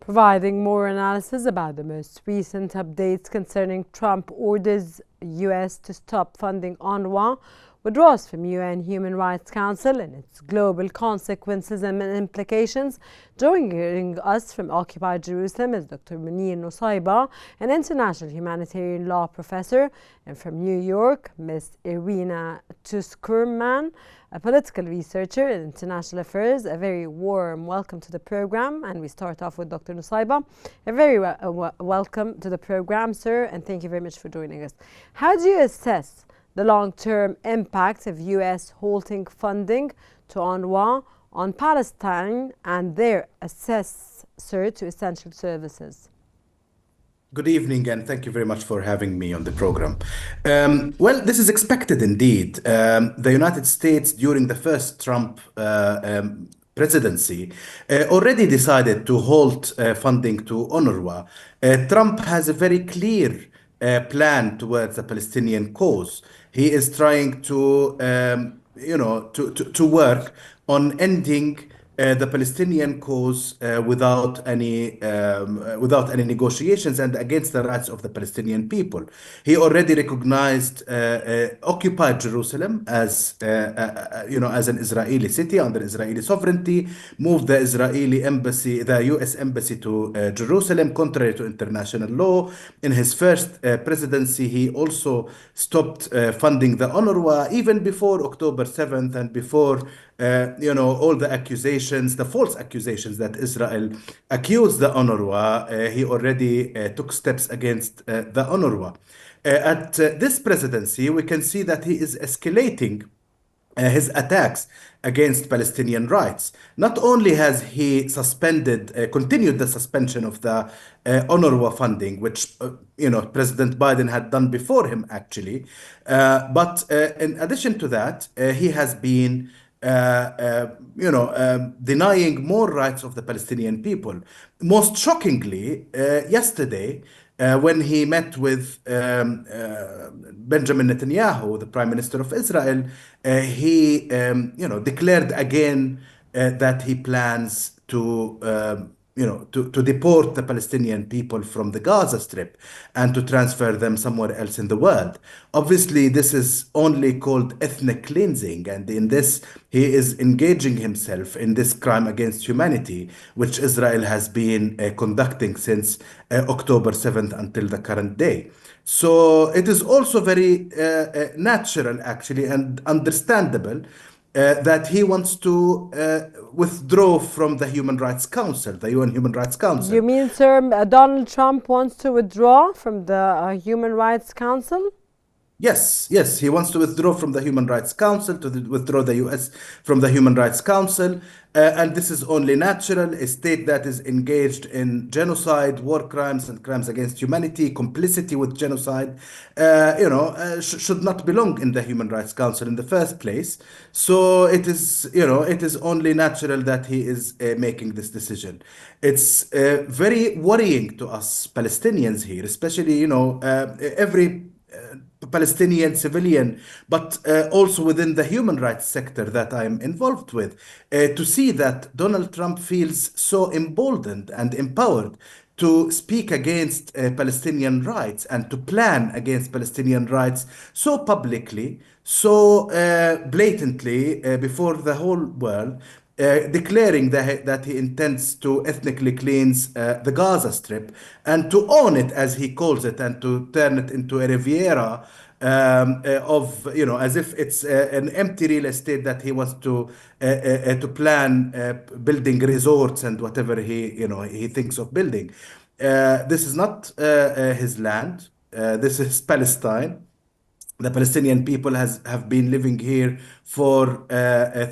providing more analysis about the most recent updates concerning Trump orders U.S. to stop funding UNRWA, withdraws from UN Human Rights Council and its global consequences and implications. Joining us from occupied Jerusalem is Dr. Munir Nusayba, an international humanitarian law professor, and from New York, Ms. Irina Tuskurman, a political researcher in international affairs. A very warm welcome to the program, and we start off with Dr. Nusayba. A very welcome to the program, sir, and thank you very much for joining us. How do you assess the long-term impact of U.S. halting funding to UNRWA on Palestine and their accessor to essential services? Good evening, and thank you very much for having me on the program. Well, this is expected indeed. The United States, during the first Trump presidency, already decided to halt funding to UNRWA. Trump has a very clear plan towards the Palestinian cause. He is trying to, to work on ending the Palestinian cause without any negotiations and against the rights of the Palestinian people. He already recognized occupied Jerusalem as as an Israeli city under Israeli sovereignty. Moved the Israeli embassy, the U.S. embassy to Jerusalem, contrary to international law. In his first presidency, he also stopped funding the UNRWA even before October 7th and before all the accusations, the false accusations that Israel accused the UNRWA. He already took steps against the UNRWA. At this presidency, we can see that he is escalating his attacks against Palestinian rights. Not only has he continued the suspension of the UNRWA funding, which President Biden had done before him, actually, but in addition to that, he has been denying more rights of the Palestinian people. Most shockingly, yesterday, when he met with Benjamin Netanyahu, the Prime Minister of Israel, he declared again that he plans to deport the Palestinian people from the Gaza Strip and to transfer them somewhere else in the world. Obviously, this is only called ethnic cleansing, and in this, he is engaging himself in this crime against humanity, which Israel has been conducting since October 7th until the current day. So it is also very natural, actually, and understandable that he wants to withdraw from the Human Rights Council, the UN Human Rights Council. You mean, sir, Donald Trump wants to withdraw from the Human Rights Council? Yes, he wants to withdraw from the Human Rights Council, to withdraw the US from the Human Rights Council. And this is only natural. A state that is engaged in genocide, war crimes, and crimes against humanity, complicity with genocide, should not belong in the Human Rights Council in the first place. So it is only natural that he is making this decision. It's very worrying to us Palestinians here, especially, every Palestinian civilian, but also within the human rights sector that I'm involved with, to see that Donald Trump feels so emboldened and empowered to speak against Palestinian rights and to plan against Palestinian rights so publicly, so blatantly before the whole world, declaring that he intends to ethnically cleanse the Gaza Strip and to own it, as he calls it, and to turn it into a Riviera as if it's an empty real estate that he wants to plan building resorts and whatever he thinks of building. This is not his land. This is Palestine. The Palestinian people have been living here for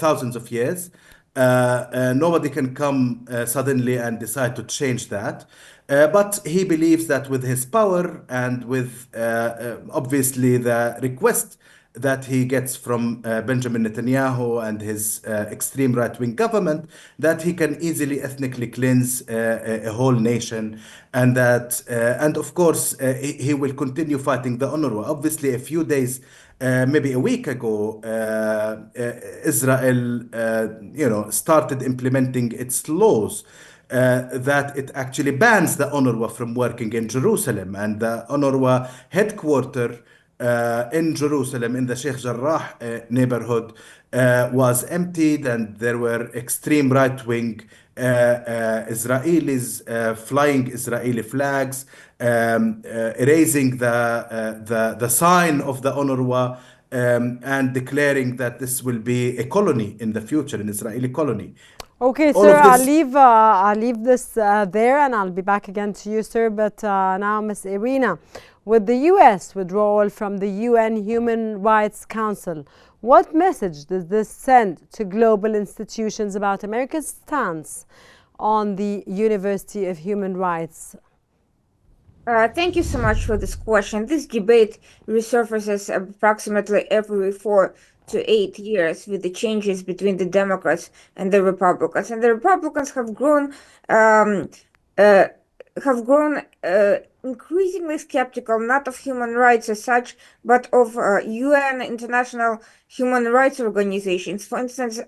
thousands of years. Nobody can come suddenly and decide to change that. But he believes that with his power and with obviously the request that he gets from Benjamin Netanyahu and his extreme right-wing government, that he can easily ethnically cleanse a whole nation, and that, and of course, he will continue fighting the UNRWA. Obviously, a few days, maybe a week ago, Israel, started implementing its laws that it actually bans the UNRWA from working in Jerusalem, and the UNRWA headquarters in Jerusalem, in the Sheikh Jarrah neighborhood, was emptied, and there were extreme right-wing Israelis flying Israeli flags, erasing the sign of the UNRWA, and declaring that this will be a colony in the future, an Israeli colony. Okay, All sir, of this. I'll leave this there and I'll be back again to you, sir. But now, Ms. Irina, with the U.S. withdrawal from the UN Human Rights Council, what message does this send to global institutions about America's stance on the University of Human Rights? Thank you so much for this question. This debate resurfaces approximately every 4 to 8 years with the changes between the Democrats and the Republicans. And the Republicans have grown increasingly skeptical, not of human rights as such, but of UN international human rights organizations. For instance,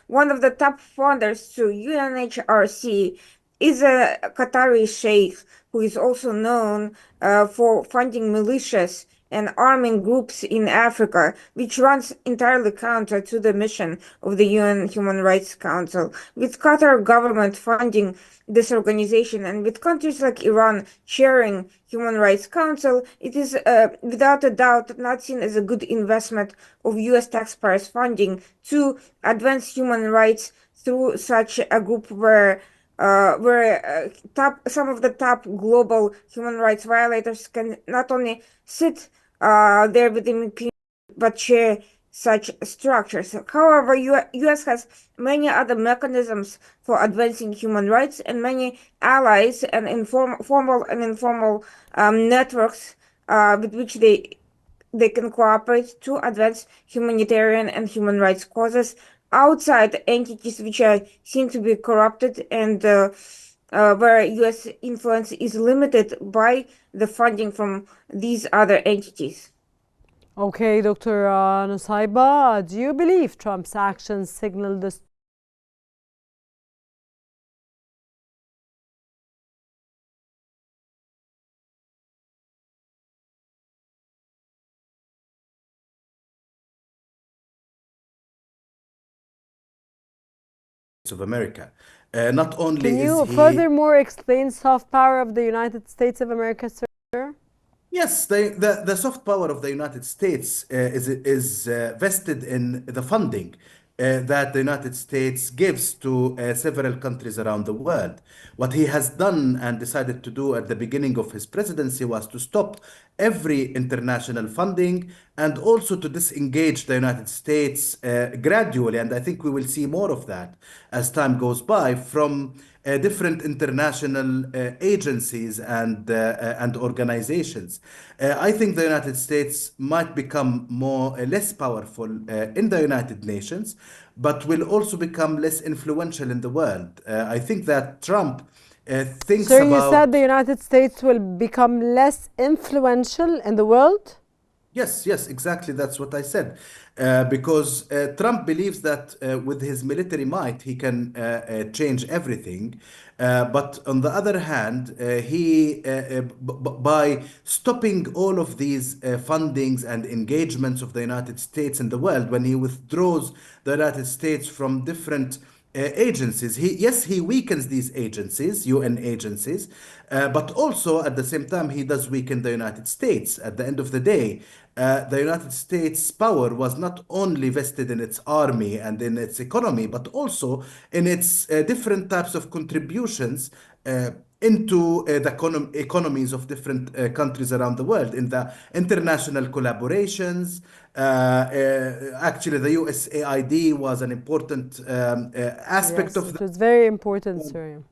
one of the top funders to UNHRC is a Qatari sheikh who is also known for funding militias and arming groups in Africa, which runs entirely counter to the mission of the UN Human Rights Council. With Qatar government funding this organization and with countries like Iran chairing Human Rights Council, it is without a doubt not seen as a good investment of US taxpayers' funding to advance human rights through such a group where some of the top global human rights violators can not only sit there with impunity but share such structures. However, U.S. has many other mechanisms for advancing human rights and many allies and formal and informal networks with which they can cooperate to advance humanitarian and human rights causes outside entities which are seen to be corrupted and where U.S. influence is limited by the funding from these other entities. Okay, Dr. Nusayba, do you believe Trump's actions signal this of America? Not only Can is you he furthermore explain soft power of the United States of America, sir? Yes, the soft power of the United States is vested in the funding that the United States gives to several countries around the world. What he has done and decided to do at the beginning of his presidency was to stop every international funding and also to disengage the United States gradually. And I think we will see more of that as time goes by from different international agencies and organizations. I think the United States might become less powerful in the United Nations, but will also become less influential in the world. I think that Trump thinks Sir, you said the about. United States will become less influential in the world? Yes, yes, exactly. That's what I said. Because Trump believes that with his military might, he can change everything. But on the other hand, by stopping all of these fundings and engagements of the United States in the world, when he withdraws the United States from different agencies. He weakens these agencies, UN agencies, but also at the same time he does weaken the United States. At the end of the day, the United States' power was not only vested in its army and in its economy, but also in its different types of contributions into the economies of different countries around the world, in the international collaborations. Actually, the USAID was an important aspect Yes, of it that. was very important, sir.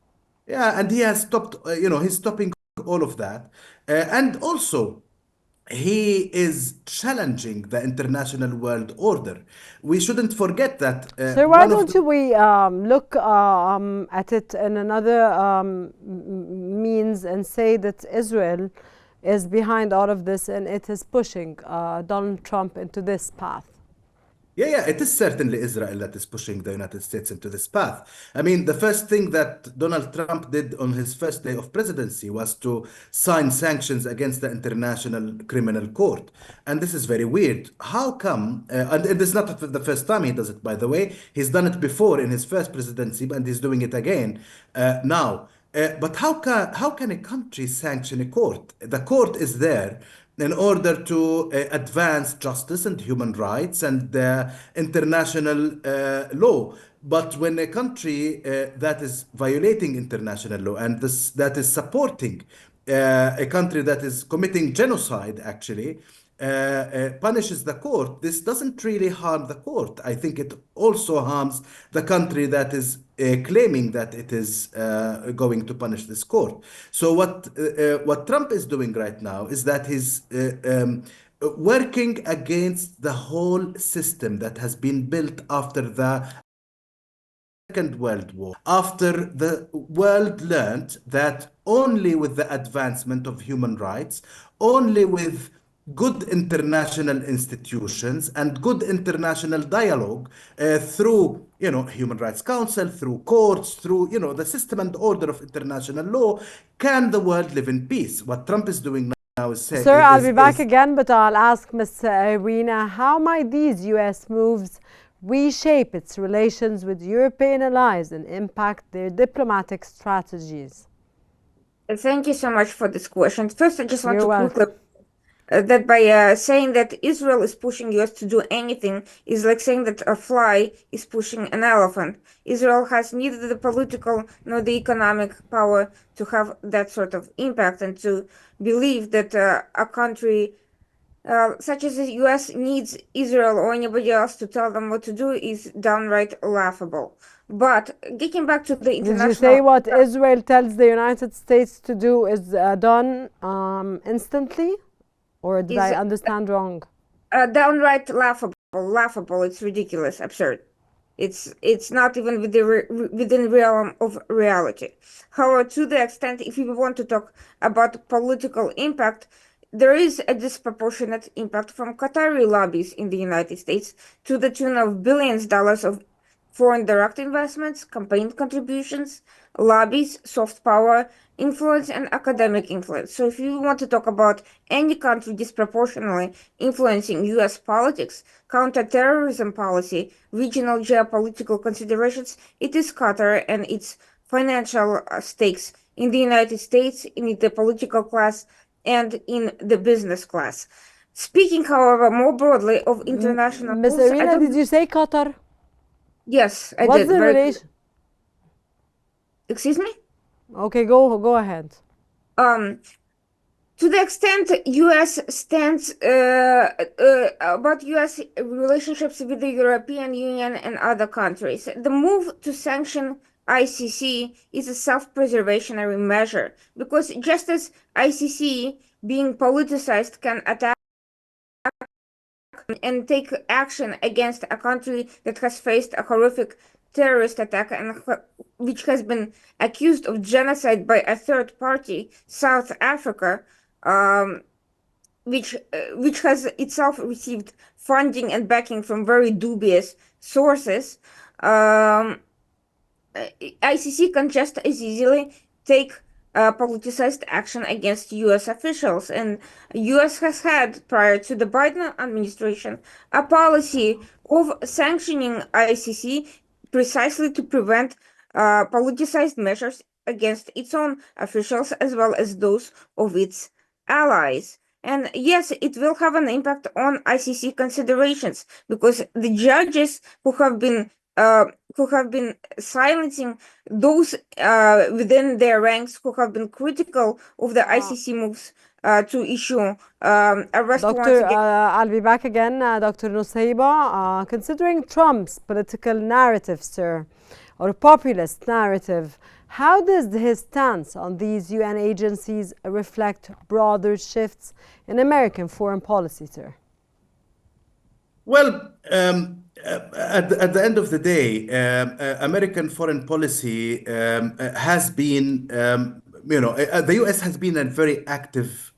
Yeah, and he has stopped, he's stopping all of that. And also, he is challenging the international world order. We shouldn't forget that Sir, why one of don't the. we look at it in another means and say that Israel is behind all of this and it is pushing Donald Trump into this path? Yeah, it is certainly Israel that is pushing the United States into this path. I mean, the first thing that Donald Trump did on his first day of presidency was to sign sanctions against the International Criminal Court. And this is very weird. How come, and it is not the first time he does it, by the way, he's done it before in his first presidency, and he's doing it again now. But how can a country sanction a court? The court is there in order to advance justice and human rights and international law. But when a country that is violating international law and that is supporting a country that is committing genocide, actually, punishes the court, this doesn't really harm the court. I think it also harms the country that is claiming that it is going to punish this court. So what Trump is doing right now is that he's working against the whole system that has been built after the Second World War, after the world learned that only with the advancement of human rights, only with good international institutions and good international dialogue through, Human Rights Council, through courts, through, the system and order of international law, can the world live in peace. What Trump is doing now is saying Sir, I'll be back again, but I'll ask Ms. Irina, how might these U.S. moves reshape its relations with European allies and impact their diplomatic strategies? Thank you so much for this question. First, I just want You're to welcome. quickly that by saying that Israel is pushing US to do anything is like saying that a fly is pushing an elephant. Israel has neither the political nor the economic power to have that sort of impact, and to believe that a country such as the US needs Israel or anybody else to tell them what to do is downright laughable. But getting back to the Did you say international, what Israel tells the United States to do is done instantly? Or did I is understand wrong? downright laughable. It's ridiculous, absurd. It's not even within realm of reality. However, to the extent, if we want to talk about political impact, there is a disproportionate impact from Qatari lobbies in the United States to the tune of billions of dollars of foreign direct investments, campaign contributions, lobbies, soft power, influence, and academic influence. So if you want to talk about any country disproportionately influencing US politics, counterterrorism policy, regional geopolitical considerations, it is Qatar and its financial stakes in the United States, in the political class, and in the business class. Speaking, however, more broadly of international Ms. moves, Irina, did you say Qatar? Yes, I What's did. the relation? Excuse me? Okay, go ahead. To the extent U.S. stands about U.S. relationships with the European Union and other countries, the move to sanction ICC is a self-preservationary measure, because just as ICC being politicized can attack and take action against a country that has faced a horrific terrorist attack and which has been accused of genocide by a third party, South Africa, which has itself received funding and backing from very dubious sources. ICC can just as easily take politicized action against U.S. officials, and U.S. has had, prior to the Biden administration, a policy of sanctioning ICC precisely to prevent politicized measures against its own officials as well as those of its allies. And yes, it will have an impact on ICC considerations, because the judges who have been silencing those within their ranks who have been critical of the ICC moves to issue arrest warrants Doctor, against. I'll be back again, Dr. Nusayba. Considering Trump's political narrative, sir, or populist narrative, how does his stance on these UN agencies reflect broader shifts in American foreign policy, sir? Well, at the end of the day, American foreign policy has been the U.S. has been a very active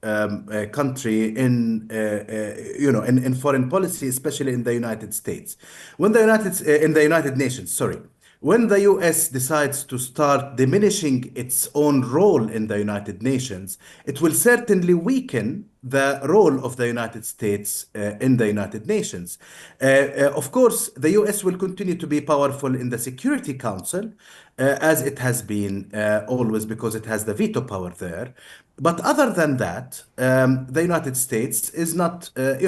country in, in foreign policy, especially in the United States. In the United Nations, sorry. When the US decides to start diminishing its own role in the United Nations, it will certainly weaken the role of the United States in the United Nations. Of course, the US will continue to be powerful in the Security Council, as it has been always, because it has the veto power there. But other than that, the United States is not, a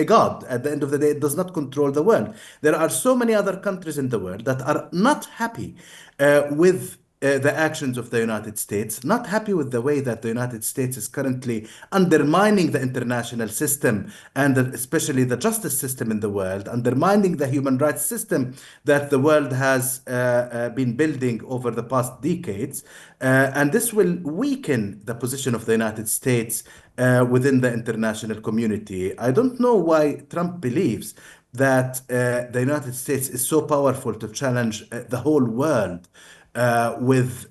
god. At the end of the day, it does not control the world. There are so many other countries in the world that are not happy with the actions of the United States, not happy with the way that the United States is currently undermining the international system and especially the justice system in the world, undermining the human rights system that the world has been building over the past decades. And this will weaken the position of the United States within the international community. I don't know why Trump believes that the United States is so powerful to challenge the whole world with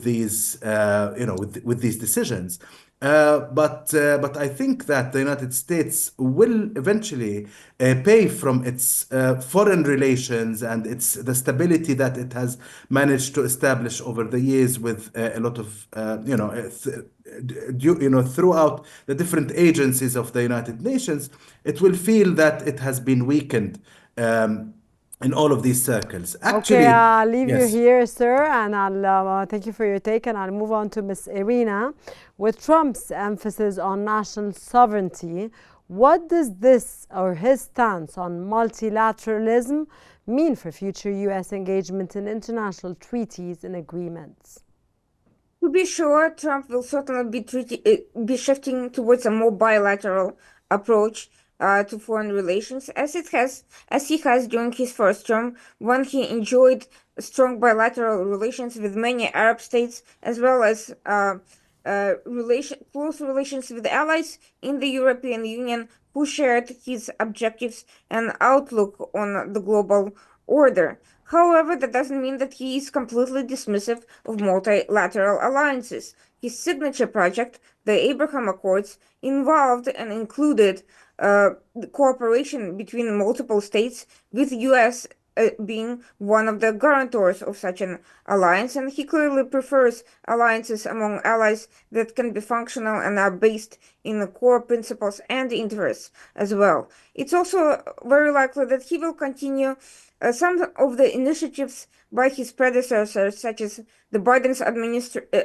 these with these decisions. But I think that the United States will eventually pay from its foreign relations and the stability that it has managed to establish over the years with a lot of throughout the different agencies of the United Nations. It will feel that it has been weakened in all of these circles. Actually, okay, I'll leave you yes. here, sir, and I'll thank you for your take, and I'll move on to Ms. Irina. With Trump's emphasis on national sovereignty, what does this or his stance on multilateralism mean for future U.S. engagement in international treaties and agreements? To be sure, Trump will certainly be shifting towards a more bilateral approach to foreign relations, as he has during his first term, when he enjoyed strong bilateral relations with many Arab states, as well as close relations with allies in the European Union who shared his objectives and outlook on the global order. However, that doesn't mean that he is completely dismissive of multilateral alliances. His signature project, the Abraham Accords, involved and included the cooperation between multiple states, with U.S. Being one of the guarantors of such an alliance, and he clearly prefers alliances among allies that can be functional and are based in the core principles and interests as well. It's also very likely that he will continue some of the initiatives by his predecessors, such as the Biden's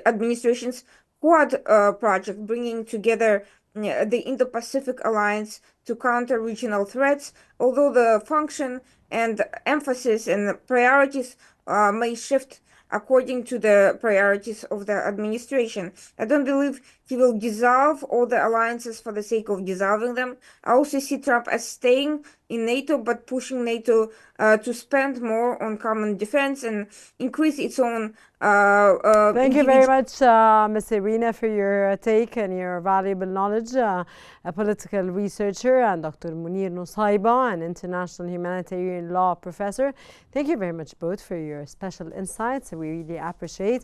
administration's Quad project, bringing together the Indo-Pacific Alliance to counter regional threats, although the function and emphasis and priorities may shift according to the priorities of the administration. I don't believe he will dissolve all the alliances for the sake of dissolving them. I also see Trump as staying in NATO, but pushing NATO to spend more on common defense and increase its own Thank you very much, Ms. Irina, for your take and your valuable knowledge. A political researcher, and Dr. Munir Nusayba, an international humanitarian law professor. Thank you very much both for your special insights. We really appreciate